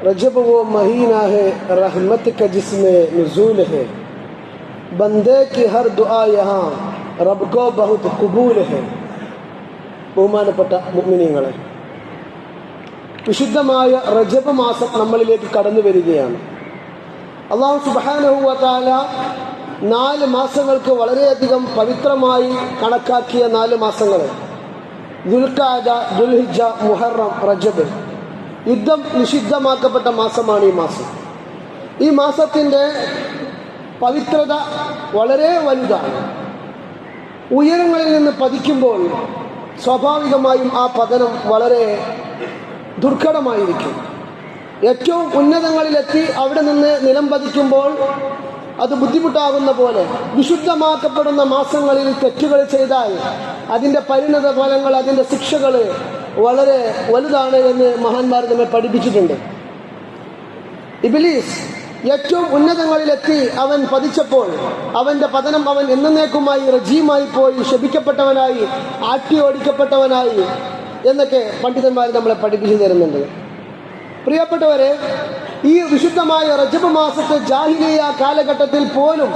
रजब वो महीना है रहमत का जिसमें नुज़ूल है, बंदे की हर दुआ यहाँ रब को बहुत कबूल है. ബഹുമാനപ്പെട്ട മുഅ്മിനീങ്ങളെ, വിശുദ്ധമായ റജബ് മാസം നമ്മളിലേക്ക് കടന്നു വരികയാണ്. അല്ലാഹു സുബ്ഹാനഹു വ തആല 4 മാസങ്ങൾക്ക് വളരെയധികം പവിത്രമായി കണക്കാക്കിയ 4 മാസങ്ങൾ ദുൽഖഅദ, ദുൽഹിജ്ജ, മുഹറം, റജബ്. യുദ്ധം നിഷിദ്ധമാക്കപ്പെട്ട മാസമാണ് ഈ മാസം. ഈ മാസത്തിൻ്റെ പവിത്രത വളരെ വലുതാണ്. ഉയരങ്ങളിൽ നിന്ന് പതിക്കുമ്പോൾ സ്വാഭാവികമായും ആ പതനം വളരെ ദുർഘടമായിരിക്കും. ഏറ്റവും ഉന്നതങ്ങളിലെത്തി അവിടെ നിന്ന് നിലം പതിക്കുമ്പോൾ അത് ബുദ്ധിമുട്ടാകുന്ന പോലെ വിശുദ്ധമാക്കപ്പെടുന്ന മാസങ്ങളിൽ തെറ്റുകൾ ചെയ്താൽ അതിൻ്റെ പരിണത ഫലങ്ങൾ, അതിൻ്റെ ശിക്ഷകൾ വളരെ വലുതാണ് എന്ന് മഹാന്മാർ നമ്മെ പഠിപ്പിച്ചിട്ടുണ്ട്. ഇബ്ലീസ് ഏറ്റവും ഉന്നതങ്ങളിലെത്തി അവൻ പതിച്ചപ്പോൾ അവൻ്റെ പതനം അവൻ എന്നേക്കുമായി റജീമായി പോയി, ശപിക്കപ്പെട്ടവനായി, ആട്ടി ഓടിക്കപ്പെട്ടവനായി എന്നൊക്കെ പണ്ഡിതന്മാർ നമ്മളെ പഠിപ്പിച്ചു തരുന്നുണ്ട്. പ്രിയപ്പെട്ടവരെ, ഈ വിശുദ്ധമായ റജബ് മാസത്തെ ജാഹിലിയ കാലഘട്ടത്തിൽ പോലും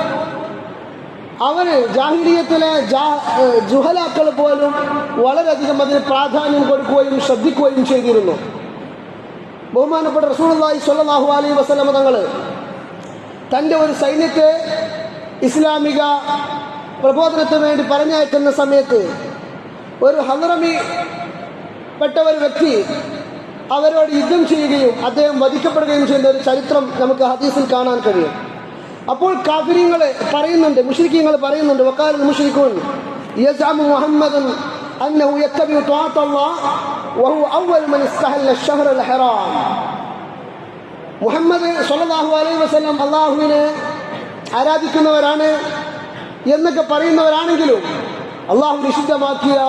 അവന് ജാഹിലിയത്തിലെ ജുഹലാക്കൾ പോലും വളരെയധികം അതിന് പ്രാധാന്യം കൊടുക്കുകയും ശ്രദ്ധിക്കുകയും ചെയ്തിരുന്നു. ബഹുമാനപ്പെട്ട റസൂലുള്ളാഹി സ്വല്ലല്ലാഹു അലൈഹി വസല്ലം തങ്ങൾ തൻ്റെ ഒരു സൈന്യത്തെ ഇസ്ലാമിക പ്രബോധനത്തിന് വേണ്ടി പറഞ്ഞയക്കുന്ന സമയത്ത് ഒരു ഹദ്റമി പെട്ട ഒരു വ്യക്തി അവരോട് യുദ്ധം ചെയ്യുകയും അദ്ദേഹം വധിക്കപ്പെടുകയും ചെയ്യുന്ന ഒരു ചരിത്രം നമുക്ക് ഹദീസിൽ കാണാൻ കഴിയും. അപ്പോൾ കാഫിരീങ്ങൾ പറയുന്നുണ്ട്, മുശ്രിക്കീങ്ങൾ പറയുന്നുണ്ട്, വഖാലൽ മുശ്രികൂൻ യസ്അമു മുഹമ്മദൻ അന്നഹു യത്തബിഉ ത്വാഅത്തല്ലാഹ് വഹുവ അവ്വലു മൻ ഇസ്തഹല്ല അശ്ശഹ്റൽ ഹറാം. മുഹമ്മദ് സ്വല്ലല്ലാഹു അലൈഹി വസല്ലം അല്ലാഹുവിനെ ആരാധിക്കുന്നവരാണ് എന്നൊക്കെ പറയുന്നവരാണെങ്കിലും അല്ലാഹു നിഷിദ്ധമാക്കിയ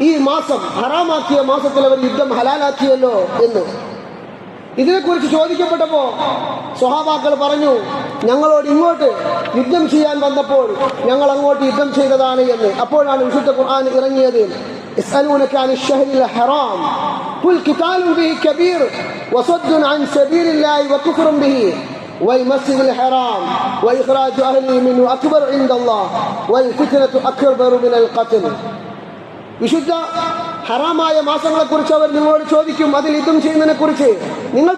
ഈ മാസം, ഹറാമാക്കിയ മാസത്തിൽ അവർ യുദ്ധം ഹലാലാക്കിയല്ലോ എന്ന് ഇതിനെക്കുറിച്ച് ചോദിക്കപ്പെട്ടപ്പോൾ സ്വഹാബാക്കൾ പറഞ്ഞു, ഞങ്ങളോട് ഇങ്ങോട്ട് യുദ്ധം ചെയ്യാൻ വന്നപ്പോൾ ഞങ്ങൾ അങ്ങോട്ട് യുദ്ധം ചെയ്തതാണ് എന്ന്. അപ്പോഴാണ് വിശുദ്ധ ഖുർആൻ ഇറങ്ങിയത്. يسألونك عن الشهر الحرام قل قتال به كبير وصد عن سبيل الله وكفر به والمسجد الحرام وإخراج أهله منه أكبر عند الله والفتنة أكبر من القتل. വിശുദ്ധ ഹറാമായ മാസങ്ങളെക്കുറിച്ച് അവർ നിങ്ങളോട് ചോദിക്കും, അതിൽ യുദ്ധം ചെയ്യുന്നതിനെ കുറിച്ച്. നിങ്ങൾ